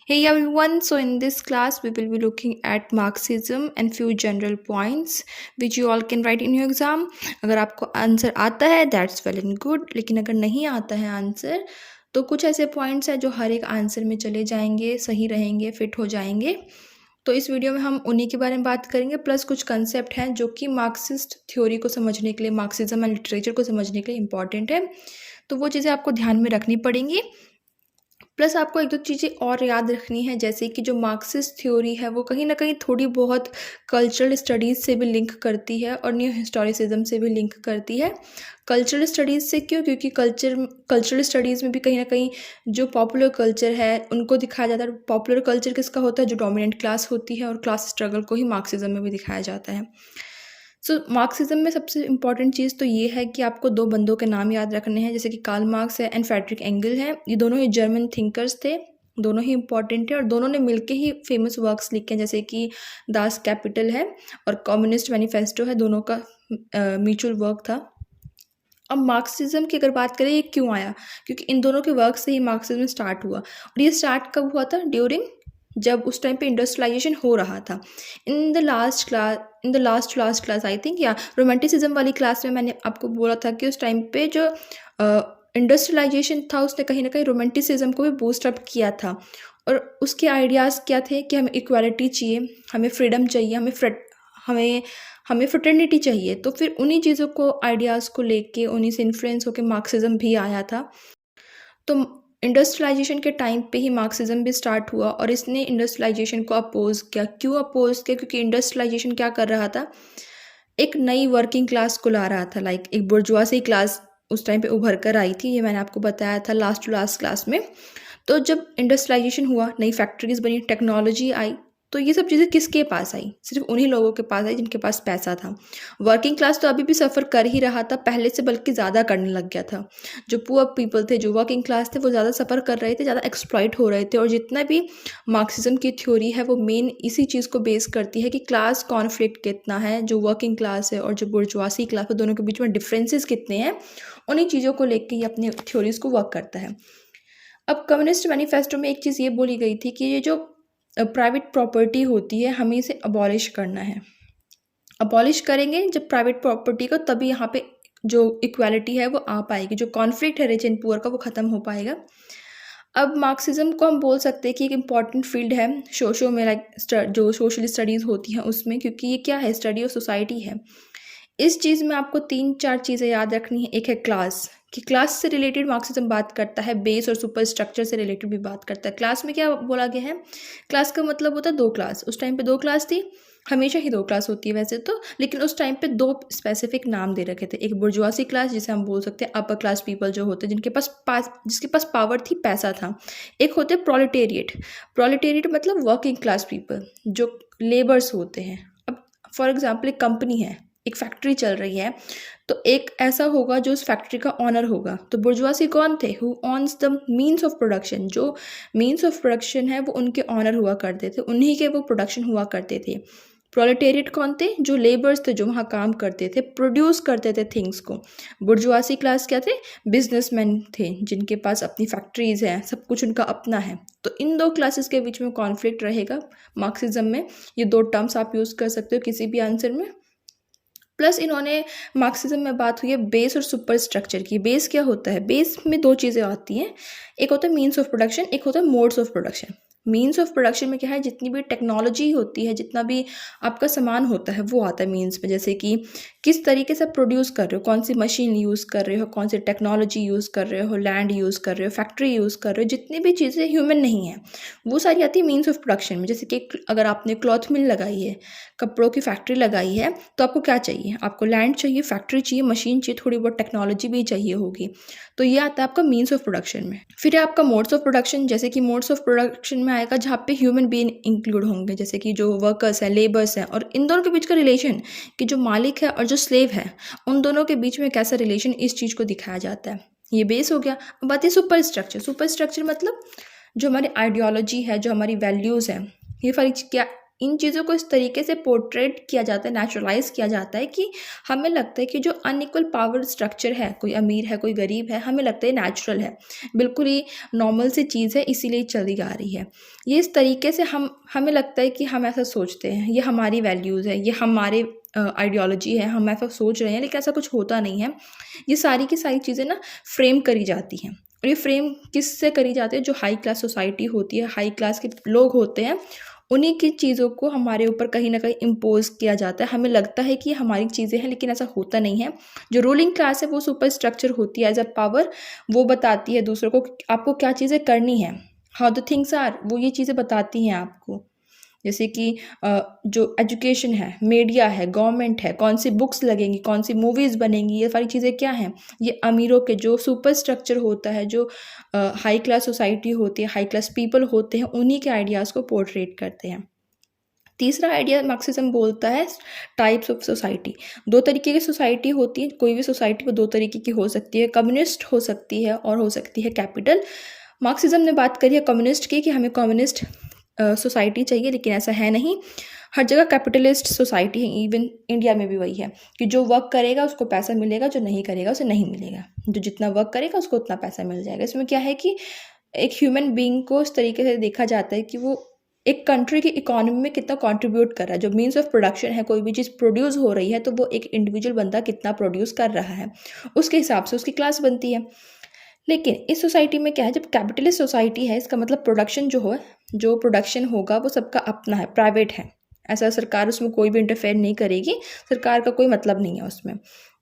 Hey everyone, so in this class we will be looking at Marxism and few general points which you all can write in your exam. अगर आपको answer आता है that's well and good, लेकिन अगर नहीं आता है answer तो कुछ ऐसे पॉइंट्स हैं जो हर एक आंसर में चले जाएंगे, सही रहेंगे, फिट हो जाएंगे। तो इस वीडियो में हम उन्हीं के बारे में बात करेंगे, प्लस कुछ कंसेप्ट हैं जो कि मार्क्सिस्ट थ्योरी को समझने के लिए, मार्क्सिज्म एंड लिटरेचर को समझने के लिए इंपॉर्टेंट है। तो वो चीज़ें आपको ध्यान में रखनी पड़ेंगी। प्लस आपको एक दो चीज़ें और याद रखनी है, जैसे कि जो मार्क्सिस्ट थ्योरी है वो कहीं ना कहीं थोड़ी बहुत कल्चरल स्टडीज़ से भी लिंक करती है और न्यू हिस्टोरिसिज्म से भी लिंक करती है। कल्चरल स्टडीज़ से क्यों? क्योंकि कल्चरल स्टडीज़ में भी कहीं ना कहीं जो पॉपुलर कल्चर है उनको दिखाया जाता है। पॉपुलर कल्चर किसका होता है? जो डोमिनेंट क्लास होती है, और क्लास स्ट्रगल को ही मार्क्सिज्म में भी दिखाया जाता है। सो मार्क्सिज्म में सबसे इम्पॉर्टेंट चीज़ तो ये है कि आपको दो बंदों के नाम याद रखने हैं, जैसे कि कार्ल मार्क्स है एंड फ्रेडरिक एंगल है। ये दोनों ही जर्मन थिंकर्स थे, दोनों ही इम्पॉर्टेंट है और दोनों ने मिलके ही फेमस वर्क्स लिखे हैं, जैसे कि दास कैपिटल है और कम्युनिस्ट मैनिफेस्टो है, दोनों का म्यूचुअल वर्क था। अब मार्क्सिज्म की अगर बात करें, ये क्यों आया? क्योंकि इन दोनों के वर्क से ही मार्क्सिज्म स्टार्ट हुआ, और ये स्टार्ट कब हुआ था? ड्यूरिंग, जब उस टाइम पे इंडस्ट्रियलाइजेशन हो रहा था। In the last class I think, या रोमांटिसिज्म वाली क्लास में मैंने आपको बोला था कि उस टाइम पे जो इंडस्ट्रियलाइजेशन था उसने कहीं ना कहीं रोमांटिसिज्म को भी बूस्ट अप किया था। और उसके आइडियाज़ क्या थे कि हमें इक्वालिटी चाहिए, हमें फ्रीडम चाहिए, हमें हमें फ्रेटर्निटी चाहिए। तो फिर उन्हीं चीज़ों को, आइडियाज़ को लेके, उन्हीं से इन्फ्लुएंस होकर मार्क्सिज्म भी आया था। तो इंडस्ट्रियलाइजेशन के टाइम पे ही मार्क्सिज्म भी स्टार्ट हुआ और इसने इंडस्ट्रियलाइजेशन को अपोज किया। क्यों अपोज किया? क्योंकि इंडस्ट्रियलाइजेशन क्या कर रहा था? एक नई वर्किंग क्लास को ला रहा था, लाइक एक बुर्जुआसी क्लास उस टाइम पे उभर कर आई थी। ये मैंने आपको बताया था लास्ट टू लास्ट क्लास में। तो जब इंडस्ट्रियलाइजेशन हुआ, नई फैक्ट्रीज बनी, टेक्नोलॉजी आई, तो ये सब चीज़ें किसके पास आई? सिर्फ उन्हीं लोगों के पास आई जिनके पास पैसा था। वर्किंग क्लास तो अभी भी सफ़र कर ही रहा था, पहले से बल्कि ज़्यादा करने लग गया था। जो पुअर पीपल थे, जो वर्किंग क्लास थे, वो ज़्यादा सफ़र कर रहे थे, ज़्यादा एक्सप्लॉइट हो रहे थे। और जितना भी मार्क्सिज्म की थ्योरी है वो मेन इसी चीज़ को बेस करती है कि क्लास कॉन्फ्लिक्ट कितना है, जो वर्किंग क्लास है और जो बुर्जुआसी क्लास है, दोनों के बीच में डिफरेंसेस कितने हैं, उन्हीं चीज़ों को लेकर ही अपनी थ्योरीज को वर्क करता है। अब कम्युनिस्ट मैनिफेस्टो में एक चीज़ ये बोली गई थी कि ये जो प्राइवेट प्रॉपर्टी होती है, हमें इसे अबॉलिश करना है। अबॉलिश करेंगे जब प्राइवेट प्रॉपर्टी को, तभी यहाँ पे जो इक्वालिटी है वो आ पाएगी, जो कॉन्फ्लिक्ट है रिच एंड पुअर का वो ख़त्म हो पाएगा। अब मार्क्सिज्म को हम बोल सकते हैं कि एक इम्पॉर्टेंट फील्ड है सोशो में, लाइक जो सोशल स्टडीज़ होती हैं उसमें, क्योंकि ये क्या है? स्टडी ऑफ सोसाइटी है। इस चीज़ में आपको 3-4 चीज़ें याद रखनी है। एक है क्लास, कि क्लास से रिलेटेड मार्क्सिज्म बात करता है, बेस और सुपर स्ट्रक्चर से रिलेटेड भी बात करता है। क्लास में क्या बोला गया है? क्लास का मतलब होता है दो क्लास। उस टाइम पे दो क्लास थी, हमेशा ही दो क्लास होती है वैसे तो, लेकिन उस टाइम पे दो स्पेसिफिक नाम दे रखे थे। एक बुर्जुआसी क्लास, जिसे हम बोल सकते हैं अपर क्लास पीपल जो होते हैं, जिसके पास पावर थी, पैसा था। एक होते प्रोलेटेरिएट। प्रोलेटेरिएट मतलब वर्किंग क्लास पीपल, जो लेबर्स होते हैं। अब फॉर एग्जाम्पल एक कंपनी है, एक फैक्ट्री चल रही है, तो एक ऐसा होगा जो उस फैक्ट्री का ऑनर होगा। तो बुर्जुआसी कौन थे? Who owns the means of production. जो मीन्स ऑफ प्रोडक्शन है वो उनके ऑनर हुआ करते थे, उन्हीं के वो प्रोडक्शन हुआ करते थे। प्रोलेटेरिएट कौन थे? जो लेबर्स थे, जो वहाँ काम करते थे, प्रोड्यूस करते थे थिंग्स को। बुर्जुआसी क्लास क्या थे? बिजनेसमैन थे, जिनके पास अपनी फैक्ट्रीज हैं, सब कुछ उनका अपना है। तो इन दो क्लासेस के बीच में कॉन्फ्लिक्ट रहेगा मार्क्सिज्म में। ये दो टर्म्स आप यूज़ कर सकते हो किसी भी आंसर में। प्लस इन्होंने, मार्क्सिज्म में बात हुई है बेस और सुपर स्ट्रक्चर की। बेस क्या होता है? बेस में दो चीज़ें आती हैं, एक होता है मीन्स ऑफ प्रोडक्शन, एक होता है modes of production. Means of production में क्या है? जितनी भी टेक्नोलॉजी होती है, जितना भी आपका सामान होता है, वो आता है मीन्स में। जैसे कि किस तरीके से प्रोड्यूस कर रहे हो, कौन सी मशीन यूज़ कर रहे हो, कौन सी टेक्नोलॉजी यूज़ कर रहे हो, लैंड यूज़ कर रहे हो, फैक्ट्री यूज़ कर रहे हो, जितनी भी चीज़ें ह्यूमन नहीं है वो सारी आती है मीन्स ऑफ प्रोडक्शन में। जैसे कि अगर आपने क्लॉथ मिल लगाई है, कपड़ों की फैक्ट्री लगाई है, तो आपको क्या चाहिए? आपको लैंड चाहिए, फैक्ट्री चाहिए, मशीन चाहिए, थोड़ी बहुत टेक्नोलॉजी भी चाहिए होगी। तो ये आता है आपका मीन्स ऑफ प्रोडक्शन में। फिर है आपका मोड्स ऑफ प्रोडक्शन। जैसे कि मोड्स ऑफ प्रोडक्शन में आएगा जहाँ पे ह्यूमन बीइंग इंक्लूड होंगे, जैसे कि जो वर्कर्स हैं, लेबर्स हैं, और इन दोनों के बीच का रिलेशन, कि जो मालिक है और जो स्लेव है, उन दोनों के बीच में कैसा रिलेशन, इस चीज़ को दिखाया जाता है। ये बेस हो गया। अब बात है सुपर स्ट्रक्चर। सुपर स्ट्रक्चर मतलब जो हमारी आइडियोलॉजी है, जो हमारी वैल्यूज़ हैं, ये सारी क्या इन चीज़ों को इस तरीके से पोर्ट्रेट किया जाता है, नेचुरलाइज किया जाता है कि हमें लगता है कि जो अनइक्वल पावर स्ट्रक्चर है, कोई अमीर है कोई गरीब है, हमें लगता है नेचुरल है, बिल्कुल ही नॉर्मल सी चीज़ है, इसीलिए चली आ रही है। ये इस तरीके से हमें लगता है कि हम ऐसा सोचते हैं, ये हमारी वैल्यूज़ है, ये हमारे आइडियोलॉजी है, हम ऐसा सोच रहे हैं, लेकिन ऐसा कुछ होता नहीं है। ये सारी की सारी चीज़ें ना फ्रेम करी जाती हैं, और ये फ्रेम किससे करी जाती है? जो हाई क्लास सोसाइटी होती है, हाई क्लास के लोग होते हैं, उन्हीं की चीज़ों को हमारे ऊपर कहीं न कहीं इम्पोज़ किया जाता है। हमें लगता है कि ये हमारी चीज़ें हैं, लेकिन ऐसा होता नहीं है। जो रूलिंग क्लास है वो सुपर स्ट्रक्चर होती है एज़ अ पावर, वो बताती है दूसरों को कि आपको क्या चीज़ें करनी हैं, हाउ द थिंग्स आर, वो ये चीज़ें बताती हैं आपको। जैसे कि जो एजुकेशन है, मीडिया है, गवर्नमेंट है, कौन सी बुक्स लगेंगी, कौन सी मूवीज़ बनेंगी, ये सारी चीज़ें क्या हैं? ये अमीरों के जो सुपर स्ट्रक्चर होता है, जो हाई क्लास सोसाइटी होती है, हाई क्लास पीपल होते हैं, उन्हीं के आइडियाज़ को पोर्ट्रेट करते हैं। तीसरा आइडिया मार्क्सिज्म बोलता है टाइप्स ऑफ सोसाइटी। दो तरीके की सोसाइटी होती है, कोई भी सोसाइटी वो दो तरीके की हो सकती है, कम्युनिस्ट हो सकती है और हो सकती है कैपिटल। मार्क्सिज्म ने बात करी है कम्युनिस्ट की, कि हमें कम्युनिस्ट सोसाइटी चाहिए, लेकिन ऐसा है नहीं। हर जगह कैपिटलिस्ट सोसाइटी है, इवन इंडिया में भी वही है कि जो वर्क करेगा उसको पैसा मिलेगा, जो नहीं करेगा उसे नहीं मिलेगा। जो जितना वर्क करेगा उसको उतना पैसा मिल जाएगा। इसमें क्या है कि एक ह्यूमन बीइंग को इस तरीके से देखा जाता है कि वो एक कंट्री की इकोनॉमी में कितना कंट्रीब्यूट कर रहा है। जो मीन्स ऑफ प्रोडक्शन है, कोई भी चीज़ प्रोड्यूस हो रही है तो वो एक इंडिविजुअल बंदा कितना प्रोड्यूस कर रहा है, उसके हिसाब से उसकी क्लास बनती है। लेकिन इस सोसाइटी में क्या है, जब कैपिटलिस्ट सोसाइटी है, इसका मतलब प्रोडक्शन जो प्रोडक्शन होगा वो सबका अपना है, प्राइवेट है। ऐसा सरकार उसमें कोई भी इंटरफेयर नहीं करेगी, सरकार का कोई मतलब नहीं है उसमें।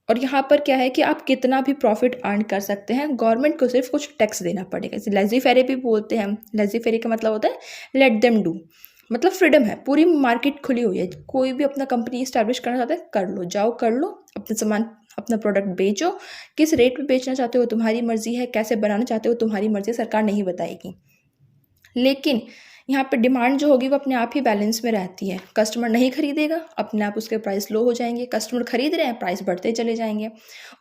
और यहाँ पर क्या है कि आप कितना भी प्रॉफिट अर्न कर सकते हैं, गवर्नमेंट को सिर्फ कुछ टैक्स देना पड़ेगा। इसे लेज़ी फेरे भी बोलते हैं हम। लेज़ी फेरे का मतलब होता है लेट देम डू, मतलब फ्रीडम है, पूरी मार्केट खुली हुई है। कोई भी अपना कंपनी इस्टेब्लिश करना चाहता है, कर लो, जाओ कर लो, अपना सामान अपना प्रोडक्ट बेचो। किस रेट पे बेचना चाहते हो तुम्हारी मर्जी है, कैसे बनाना चाहते हो तुम्हारी मर्जी है, सरकार नहीं बताएगी। लेकिन यहाँ पे डिमांड जो होगी वो अपने आप ही बैलेंस में रहती है। कस्टमर नहीं खरीदेगा, अपने आप उसके प्राइस लो हो जाएंगे। कस्टमर खरीद रहे हैं, प्राइस बढ़ते चले जाएंगे।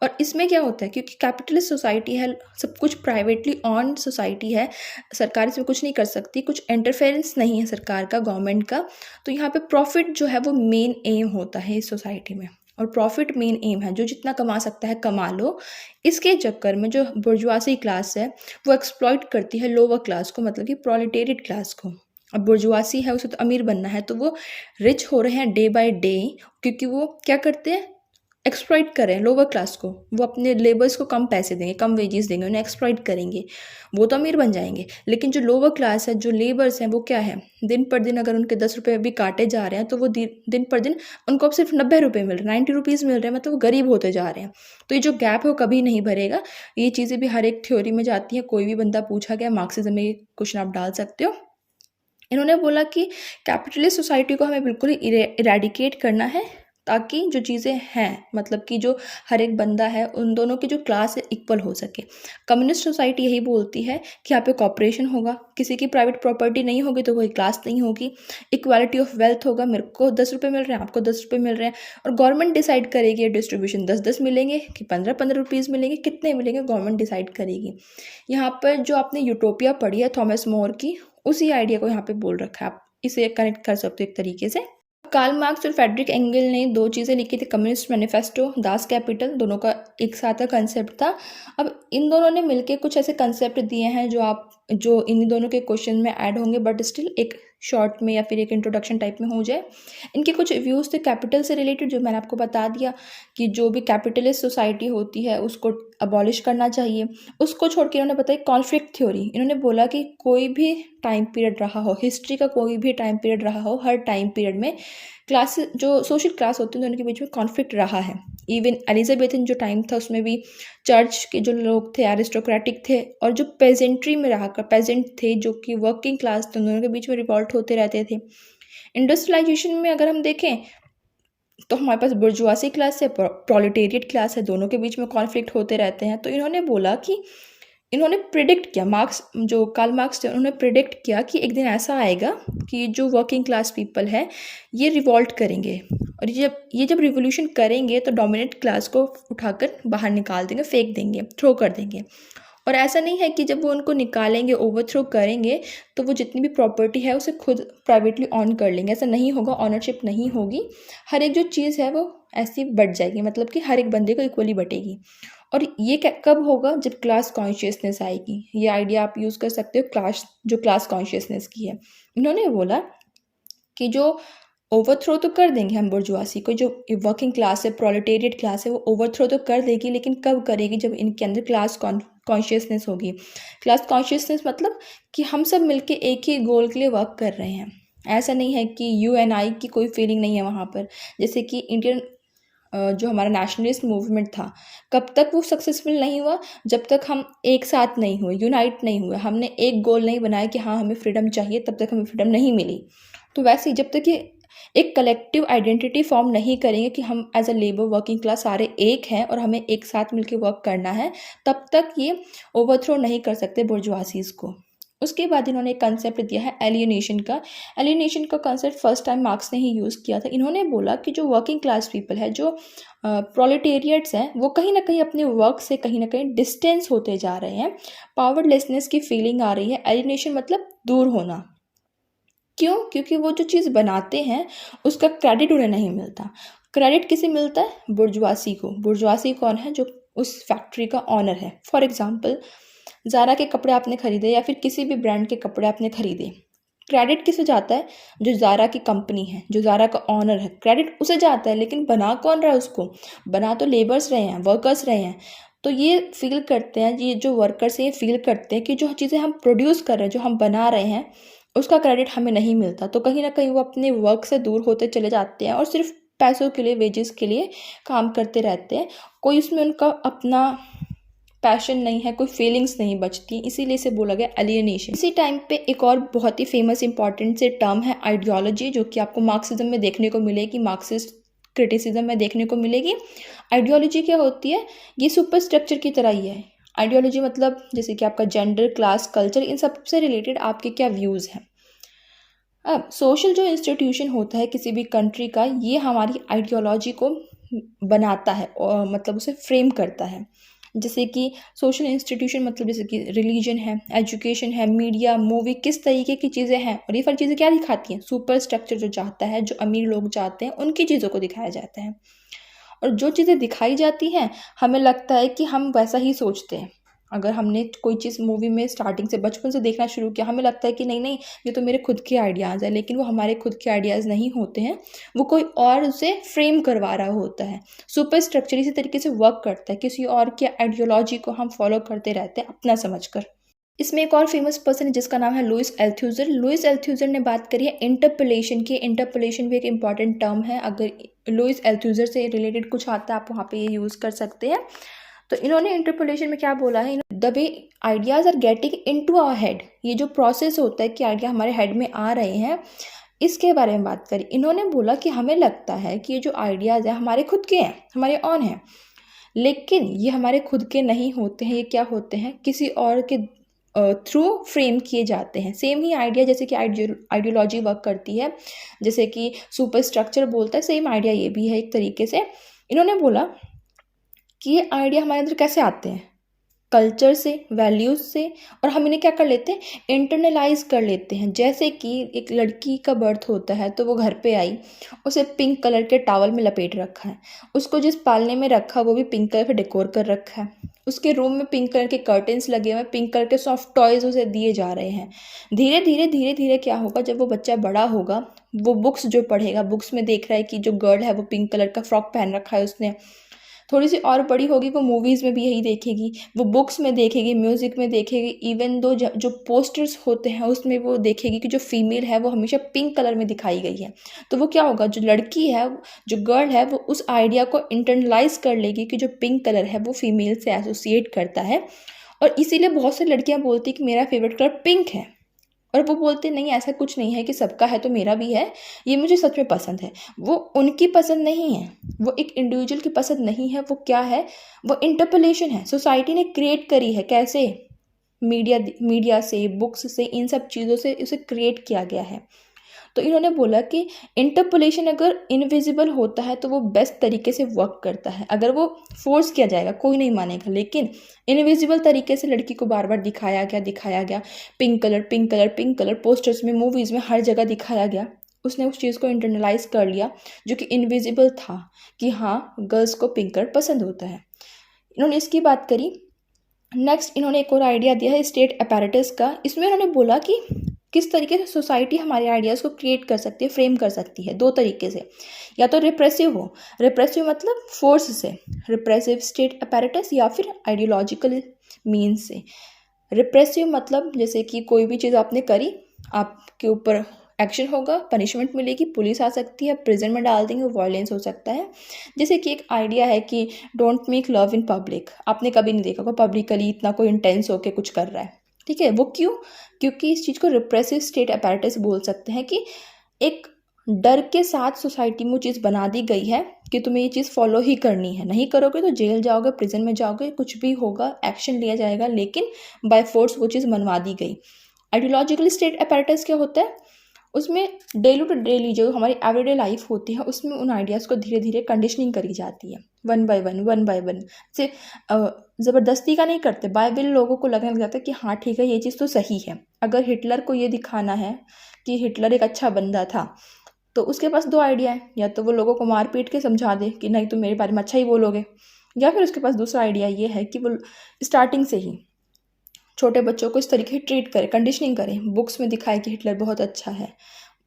और इसमें क्या होता है, क्योंकि कैपिटलिस्ट सोसाइटी है, सब कुछ प्राइवेटली ऑन सोसाइटी है, सरकार इसमें कुछ नहीं कर सकती, कुछ इंटरफेरेंस नहीं है सरकार का, गवर्नमेंट का। तो यहाँ पे प्रॉफिट जो है वो मेन एम होता है इस सोसाइटी में, और प्रॉफिट मेन एम है। जो जितना कमा सकता है कमा लो। इसके चक्कर में जो बुर्जुआसी क्लास है वो एक्सप्लॉइट करती है लोअर क्लास को, मतलब कि प्रोलेटेरिएट क्लास को। अब बुर्जुआसी है, उसे तो अमीर बनना है, तो वो रिच हो रहे हैं डे बाय डे, क्योंकि वो क्या करते हैं, एक्सप्लॉइट कर रहे हैं लोअर क्लास को। वो अपने लेबर्स को कम पैसे देंगे, कम वेजेस देंगे, उन्हें एक्सप्लॉइट करेंगे, वो तो अमीर बन जाएंगे। लेकिन जो लोअर क्लास है, जो लेबर्स हैं, वो क्या है, दिन पर दिन अगर उनके 10 रुपये भी काटे जा रहे हैं तो वो दिन पर दिन उनको अब सिर्फ 90 रुपये मिल रहे हैं, 90 रुपीज़ मिल रहे हैं, मतलब वो गरीब होते जा रहे हैं। तो ये जो गैप है वो कभी नहीं भरेगा। ये चीज़ें भी हर एक थ्योरी में जाती हैं। कोई भी बंदा पूछा गया मार्क्सिज्म में, ये क्वेश्चन आप डाल सकते हो। इन्होंने बोला कि कैपिटलिस्ट सोसाइटी को हमें बिल्कुल इरेडिकेट करना है, ताकि जो चीज़ें हैं, मतलब कि जो हर एक बंदा है, उन दोनों की जो क्लास है इक्वल हो सके। कम्युनिस्ट सोसाइटी यही बोलती है कि यहाँ पे कॉपरेशन होगा, किसी की प्राइवेट प्रॉपर्टी नहीं होगी तो कोई क्लास नहीं होगी, इक्वालिटी ऑफ वेल्थ होगा, मेरे को 10 रुपये मिल रहे हैं, आपको 10 रुपये मिल रहे हैं, और गवर्नमेंट डिसाइड करेगी डिस्ट्रीब्यूशन 10-10 मिलेंगे कि 15-15 रुपीज़ मिलेंगे, कितने मिलेंगे गवर्नमेंट डिसाइड करेगी। यहाँ पर जो आपने यूटोपिया पढ़ी है थॉमस मोर की, उसी आइडिया को यहाँ पे बोल रखा है। आप इसे कनेक्ट कर सकते हो एक तरीके से। कार्ल मार्क्स और फ्रेडरिक एंगल ने दो चीज़ें लिखी थी, कम्युनिस्ट मैनिफेस्टो, दास कैपिटल, दोनों का एक साथ का कंसेप्ट था। अब इन दोनों ने मिलके कुछ ऐसे कंसेप्ट दिए हैं जो इन दोनों के क्वेश्चन में ऐड होंगे, बट स्टिल एक शॉर्ट में या फिर एक इंट्रोडक्शन टाइप में हो जाए। इनके कुछ व्यूज़ थे कैपिटल से रिलेटेड, जो मैंने आपको बता दिया कि जो भी कैपिटलिस्ट सोसाइटी होती है उसको अबॉलिश करना चाहिए। उसको छोड़ के इन्होंने बताई कॉन्फ्लिक्ट थ्योरी। इन्होंने बोला कि कोई भी टाइम पीरियड रहा हो, हिस्ट्री का कोई भी टाइम पीरियड रहा हो, हर टाइम पीरियड में क्लास, जो सोशल क्लास होती है उनके बीच में कॉन्फ्लिक्ट रहा है। इवन एलिजाबेथन जो टाइम था उसमें भी चर्च के जो लोग थे एरिस्टोक्रेटिक थे, और जो पेजेंट्री में रहा कर पेजेंट थे जो कि वर्किंग क्लास थे, दोनों के बीच में रिवॉल्ट होते रहते थे। इंडस्ट्रियलाइजेशन में अगर हम देखें तो हमारे पास बुर्जुआसी क्लास है, प्रोलेटेरिएट क्लास है, दोनों के बीच में कॉन्फ्लिक्ट होते रहते हैं। तो इन्होंने बोला कि इन्होंने प्रिडिक्ट किया, जो कार्ल मार्क्स थे उन्होंने प्रिडिक्ट किया कि एक दिन ऐसा आएगा कि जो वर्किंग क्लास पीपल है ये रिवॉल्ट करेंगे, और ये जब रिवोल्यूशन करेंगे तो डोमिनेंट क्लास को उठाकर बाहर निकाल देंगे, फेंक देंगे, थ्रो कर देंगे। और ऐसा नहीं है कि जब वो उनको निकालेंगे, ओवरथ्रो करेंगे, तो वो जितनी भी प्रॉपर्टी है उसे खुद प्राइवेटली ऑन कर लेंगे। ऐसा नहीं होगा, ऑनरशिप नहीं होगी। हर एक जो चीज़ है वो ऐसी बट जाएगी, मतलब कि हर एक बंदे को इक्वली बटेगी। और ये कब होगा? जब क्लास कॉन्शियसनेस आएगी। ये आइडिया आप यूज़ कर सकते हो क्लास कॉन्शियसनेस की है। इन्होंने बोला कि जो ओवरथ्रो तो कर देंगे हम बुर्जुआसी को, जो वर्किंग क्लास है, प्रोलेटेरिएट क्लास है, वो ओवरथ्रो तो कर देगी, लेकिन कब करेगी? जब इनके अंदर क्लास कॉन्शियसनेस होगी। क्लास कॉन्शियसनेस मतलब कि हम सब मिलके एक ही गोल के लिए वर्क कर रहे हैं। ऐसा नहीं है कि यू एंड आई की कोई फीलिंग नहीं है वहाँ पर। जैसे कि इंडियन जो हमारा नेशनलिस्ट मूवमेंट था, कब तक वो सक्सेसफुल नहीं हुआ? जब तक हम एक साथ नहीं हुए, यूनाइट नहीं हुए, हमने एक गोल नहीं बनाया कि हाँ हमें फ्रीडम चाहिए, तब तक हमें फ्रीडम नहीं मिली। तो वैसे ही जब तक ये एक कलेक्टिव आइडेंटिटी फॉर्म नहीं करेंगे कि हम as a labour working class सारे एक हैं और हमें एक साथ मिलकर वर्क करना है, तब तक ये ओवरथ्रो नहीं कर सकते बुर्जुआसीज को। उसके बाद इन्होंने एक कंसेप्ट दिया है एलियनेशन का। एलियनेशन का कंसेप्ट फर्स्ट टाइम मार्क्स ने ही यूज़ किया था। इन्होंने बोला कि जो वर्किंग क्लास पीपल है, जो प्रोलेटेरिएट्स हैं, वो कहीं ना कहीं अपने वर्क से कहीं ना कहीं डिस्टेंस होते जा रहे हैं। पावरलेसनेस की फीलिंग आ रही है। एलियनेशन मतलब दूर होना। क्यों? क्योंकि वो जो चीज़ बनाते हैं उसका क्रेडिट उन्हें नहीं मिलता। क्रेडिट किसे मिलता है? बुर्जुआसी को। बुर्जुआसी कौन है? जो उस फैक्ट्री का ऑनर है। फॉर एग्जाम्पल, ज़ारा के कपड़े आपने खरीदे या फिर किसी भी ब्रांड के कपड़े आपने खरीदे, क्रेडिट किसे जाता है? जो ज़ारा की कंपनी है, जो ज़ारा का ऑनर है, क्रेडिट उसे जाता है। लेकिन बना कौन रहा है उसको? बना तो लेबर्स रहे हैं, वर्कर्स रहे हैं। तो ये फील करते हैं, ये जो वर्कर्स हैं ये फील करते हैं कि जो चीज़ें हम प्रोड्यूस कर रहे हैं, जो हम बना रहे हैं, उसका क्रेडिट हमें नहीं मिलता। तो कहीं ना कहीं वो अपने वर्क से दूर होते चले जाते हैं और सिर्फ पैसों के लिए, वेजेस के लिए काम करते रहते हैं। कोई उसमें उनका अपना पैशन नहीं है, कोई फीलिंग्स नहीं बचती, इसीलिए इसे बोला गया एलियनेशन। इसी टाइम पे एक और बहुत ही फेमस इंपॉर्टेंट से टर्म है आइडियोलॉजी, जो कि आपको मार्क्सिज्म में देखने को मिलेगी, मार्क्सिस्ट क्रिटिसिज्म में देखने को मिलेगी। आइडियोलॉजी क्या होती है? ये सुपर स्ट्रक्चर की तरह ही है। आइडियोलॉजी मतलब जैसे कि आपका जेंडर, क्लास, कल्चर, इन सब से रिलेटेड आपके क्या व्यूज़ हैं। अब सोशल जो इंस्टीट्यूशन होता है किसी भी कंट्री का, ये हमारी आइडियोलॉजी को बनाता है और मतलब उसे फ्रेम करता है। जैसे कि सोशल इंस्टीट्यूशन मतलब जैसे कि रिलीजन है, एजुकेशन है, मीडिया, मूवी, किस तरीके की चीज़ें हैं। और ये सारी चीज़ें क्या दिखाती हैं? सुपर स्ट्रक्चर जो चाहता है, जो अमीर लोग चाहते हैं, उनकी चीज़ों को दिखाया जाता है। और जो चीज़ें दिखाई जाती हैं, हमें लगता है कि हम वैसा ही सोचते हैं। अगर हमने कोई चीज़ मूवी में स्टार्टिंग से, बचपन से देखना शुरू किया, हमें लगता है कि नहीं नहीं, ये तो मेरे खुद के आइडियाज़ है, लेकिन वो हमारे खुद के आइडियाज़ नहीं होते हैं, वो कोई और उसे फ्रेम करवा रहा होता है। सुपर स्ट्रक्चर इसी तरीके से वर्क करता है, किसी और की आइडियोलॉजी को हम फॉलो करते रहते हैं अपना समझकर। इसमें एक और फेमस पर्सन है जिसका नाम है लुइस एल्थ्यूजर। लुइस एल्थ्यूजर ने बात करी है इंटरपोलेशन की। इंटरपोलेशन भी एक इंपॉर्टेंट टर्म है। अगर लुइस एल्थ्यूजर से रिलेटेड कुछ आता है, आप वहाँ पे ये यूज़ कर सकते हैं। तो इन्होंने इंटरपोलेशन में क्या बोला है? The way ideas are getting into our head, ये जो प्रोसेस होता है कि आइडिया हमारे हेड में आ रहे हैं, इसके बारे में बात करी। इन्होंने बोला कि हमें लगता है कि ये जो आइडियाज़ हैं हमारे खुद के हैं, हमारे ऑन हैं, लेकिन ये हमारे खुद के नहीं होते हैं। ये क्या होते हैं? किसी और के थ्रू फ्रेम किए जाते हैं। सेम ही आइडिया जैसे कि आइडियोलॉजी वर्क करती है, जैसे कि सुपर स्ट्रक्चर बोलता है, सेम आइडिया ये भी है एक तरीके से। इन्होंने बोला कि ये आइडिया हमारे अंदर कैसे आते हैं? कल्चर से, वैल्यूज़ से, और हम इन्हें क्या कर लेते हैं? इंटरनलाइज कर लेते हैं। जैसे कि एक लड़की का बर्थ होता है तो वो घर पे आई, उसे पिंक कलर के टॉवल में लपेट रखा है, उसको जिस पालने में रखा वो भी पिंक कलर पे डेकोर कर रखा है, उसके रूम में पिंक कलर के कर्टन्स लगे हुए हैं, पिंक कलर के सॉफ्ट टॉयज़ उसे दिए जा रहे हैं। धीरे धीरे धीरे धीरे क्या होगा? जब वो बच्चा बड़ा होगा, वो बुक्स जो पढ़ेगा, बुक्स में देख रहा है कि जो गर्ल है वो पिंक कलर का फ्रॉक पहन रखा है उसने। थोड़ी सी और बड़ी होगी, वो मूवीज़ में भी यही देखेगी, वो बुक्स में देखेगी, म्यूज़िक में देखेगी, इवन दो जो पोस्टर्स होते हैं उसमें वो देखेगी कि जो फीमेल है वो हमेशा पिंक कलर में दिखाई गई है। तो वो क्या होगा? जो लड़की है, जो गर्ल है, वो उस आइडिया को इंटरनलाइज कर लेगी कि जो पिंक कलर है वो फीमेल से एसोसिएट करता है। और इसीलिए बहुत सी लड़कियां बोलती कि मेरा फेवरेट कलर पिंक है, और वो बोलते नहीं, ऐसा कुछ नहीं है कि सबका है तो मेरा भी है, ये मुझे सच में पसंद है। वो उनकी पसंद नहीं है, वो एक इंडिविजुअल की पसंद नहीं है। वो क्या है? वो इंटरपोलेशन है, सोसाइटी ने क्रिएट करी है। कैसे? मीडिया से, बुक्स से, इन सब चीज़ों से उसे क्रिएट किया गया है। तो इन्होंने बोला कि इंटरपोलेशन अगर इनविजिबल होता है तो वो बेस्ट तरीके से वर्क करता है। अगर वो फोर्स किया जाएगा कोई नहीं मानेगा, लेकिन इनविजिबल तरीके से लड़की को बार बार दिखाया गया, pink colour pink colour pink colour, posters में, मूवीज़ में, हर जगह दिखाया गया। उसने उस चीज़ को इंटरनलाइज कर लिया जो कि इनविजिबल था कि हाँ गर्ल्स को पिंक कलर पसंद होता है। इन्होंने इसकी बात करी। नेक्स्ट इन्होंने एक और आइडिया दिया है स्टेट अपैरेटस का। इसमें इन्होंने बोला कि किस तरीके से सोसाइटी हमारे आइडियाज़ को क्रिएट कर सकती है, फ्रेम कर सकती है। दो तरीके से, या तो रिप्रेसिव हो, रिप्रेसिव मतलब फोर्स से, रिप्रेसिव स्टेट अपैरेटस, या फिर आइडियोलॉजिकल मीन्स से। रिप्रेसिव मतलब जैसे कि कोई भी चीज़ आपने करी, आपके ऊपर एक्शन होगा, पनिशमेंट मिलेगी, पुलिस आ सकती है, प्रिजन में डाल देंगे, वायलेंस हो सकता है। जैसे कि एक आइडिया है कि don't make love in public, आपने कभी नहीं देखा होगा पब्लिकली इतना कोई इंटेंस होके कुछ कर रहा है, ठीक है। वो क्यों? क्योंकि इस चीज़ को रिप्रेसिव स्टेट अपैरेटस बोल सकते हैं कि एक डर के साथ सोसाइटी में वो चीज़ बना दी गई है कि तुम्हें ये चीज़ फॉलो ही करनी है, नहीं करोगे तो जेल जाओगे, प्रिजन में जाओगे, कुछ भी होगा, एक्शन लिया जाएगा, लेकिन बाय फोर्स वो चीज़ मनवा दी गई। आइडियोलॉजिकल स्टेट अपैरेटस क्या होता है? उसमें डेली टू डेली जो हमारी एवरीडे लाइफ होती है उसमें उन आइडियाज़ को धीरे धीरे कंडीशनिंग करी जाती है, वन बाय वन से। ज़बरदस्ती का नहीं करते, बाय विल लोगों को लगने लग जाता है कि हाँ ठीक है ये चीज़ तो सही है। अगर हिटलर को ये दिखाना है कि हिटलर एक अच्छा बंदा था, तो उसके पास दो आइडिया है, या तो वो लोगों को मार पीट के समझा दे कि नहीं तुम मेरे बारे में अच्छा ही बोलोगे, या फिर उसके पास दूसरा आइडिया ये है कि वो स्टार्टिंग से ही छोटे बच्चों को इस तरीके से ट्रीट करे, कंडीशनिंग करे, बुक्स में दिखाए कि हिटलर बहुत अच्छा है,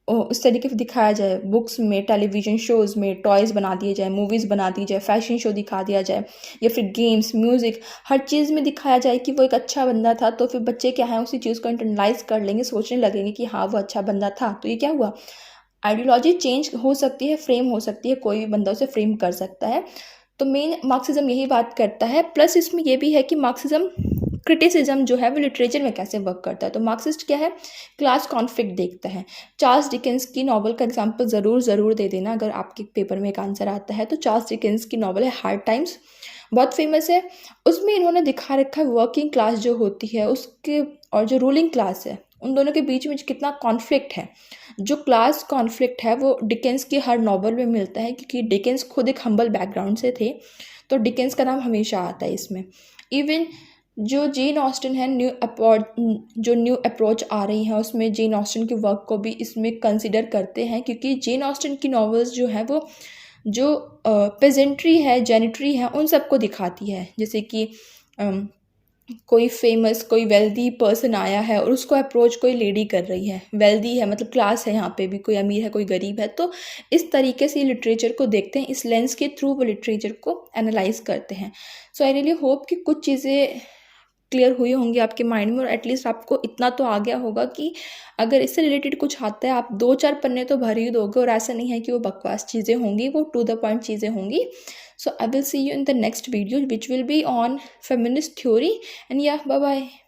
और उस तरीके से दिखाया जाए, बुक्स में, टेलीविज़न शोज़ में टॉयज़ बना दिए जाए, मूवीज़ बना दी जाए, फैशन शो दिखा दिया जाए, या फिर गेम्स, म्यूज़िक, हर चीज़ में दिखाया जाए कि वो एक अच्छा बंदा था। तो फिर बच्चे क्या है उसी चीज़ को इंटरनलाइज कर लेंगे, सोचने लगेंगे कि हाँ वो अच्छा बंदा था। तो ये क्या हुआ, आइडियोलॉजी चेंज हो सकती है, फ्रेम हो सकती है, कोई भी बंदा उसे फ्रेम कर सकता है। तो मेन मार्क्सिज्म यही बात करता है। प्लस इसमें यह भी है कि मार्क्सिज्म क्रिटिसिज्म जो है वो लिटरेचर में कैसे वर्क करता है। तो मार्क्सिस्ट क्या है, क्लास कॉन्फ्लिक्ट देखता है। चार्ल्स डिकेंस की नॉवल का एग्जांपल ज़रूर दे देना अगर आपके पेपर में एक आंसर आता है। तो चार्ल्स डिकेंस की नॉवल है हार्ड टाइम्स, बहुत फेमस है। उसमें इन्होंने दिखा रखा है वर्किंग क्लास जो होती है उसके और जो रूलिंग क्लास है उन दोनों के बीच में कितना कॉन्फ्लिक्ट है। जो क्लास कॉन्फ्लिक्ट है वो डिकेंस की हर नॉवल में मिलता है, क्योंकि डिकेंस खुद एक हम्बल बैकग्राउंड से थे, तो डिकेंस का नाम हमेशा आता है इसमें। इवन जो जेन ऑस्टन है, न्यू अप्रोच आ रही है उसमें जेन ऑस्टन के वर्क को भी इसमें कंसिडर करते हैं, क्योंकि जेन ऑस्टन की नॉवेल्स जो है वो जो पेजेंट्री है, जेनिट्री है, उन सबको दिखाती है। जैसे कि कोई फेमस, कोई वेल्दी पर्सन आया है और उसको अप्रोच कोई लेडी कर रही है, वेल्दी है मतलब क्लास है, यहाँ पे भी कोई अमीर है कोई गरीब है। तो इस तरीके से लिटरेचर को देखते हैं, इस लेंस के थ्रू वो लिटरेचर को एनालाइज करते हैं। सो आई रियली होप कि कुछ चीज़ें क्लियर हुई होंगी आपके माइंड में, और एटलीस्ट आपको इतना तो आ गया होगा कि अगर इससे रिलेटेड कुछ आता है आप 2-4 पन्ने तो भर ही दोगे, और ऐसा नहीं है कि वो बकवास चीज़ें होंगी, वो टू द पॉइंट चीज़ें होंगी। So I will see you in the next video which will be on feminist theory, and yeah, bye bye.